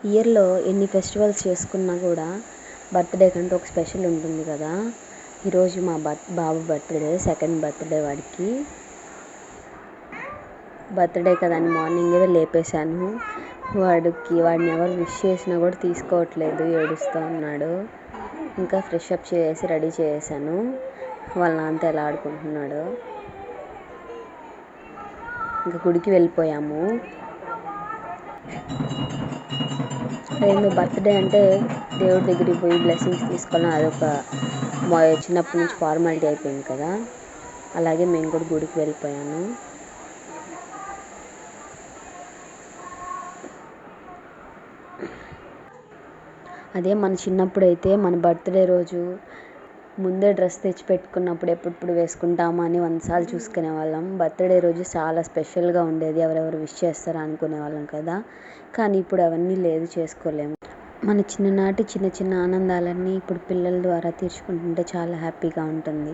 ఇయర్లో ఎన్ని ఫెస్టివల్స్ చేసుకున్నా కూడా బర్త్డే కంటే ఒక స్పెషల్ ఉంటుంది కదా. ఈరోజు మా బాబు బర్త్డే, సెకండ్ బర్త్డే. వాడిని కదా అని మార్నింగే లేపేశాను. వాడిని ఎవరు విష్ చేసినా కూడా తీసుకోవట్లేదు, ఏడుస్తూ ఉన్నాడు. ఇంకా ఫ్రెష్ అప్ చేసి రెడీ చేసాను. వాళ్ళ నాన్నతో ఎలా ఆడుకుంటున్నాడు. ఇంకా గుడికి వెళ్ళిపోయాము. అదేందో బర్త్డే అంటే దేవుడి దగ్గరికి పోయి బ్లెస్సింగ్స్ తీసుకోవాలని అదొక చిన్నప్పటి నుంచి ఫార్మాలిటీ అయిపోయింది కదా. అలాగే మేము కూడా గుడికి వెళ్ళిపోయాను. అదే మన చిన్నప్పుడు అయితే మన బర్త్డే రోజు ముందే డ్రెస్ తెచ్చి పెట్టుకున్నప్పుడు ఎప్పుడు వేసుకుంటామా అని 100 సార్లు చూసుకునే వాళ్ళం. బర్త్డే రోజు చాలా స్పెషల్గా ఉండేది. ఎవరెవరు విష్ చేస్తారా అనుకునే వాళ్ళం కదా. కానీ ఇప్పుడు అవన్నీ లేదు, చేసుకోలేము. మన చిన్ననాటి చిన్న చిన్న ఆనందాలన్నీ ఇప్పుడు పిల్లల ద్వారా తీర్చుకుంటుంటే చాలా హ్యాపీగా ఉంటుంది.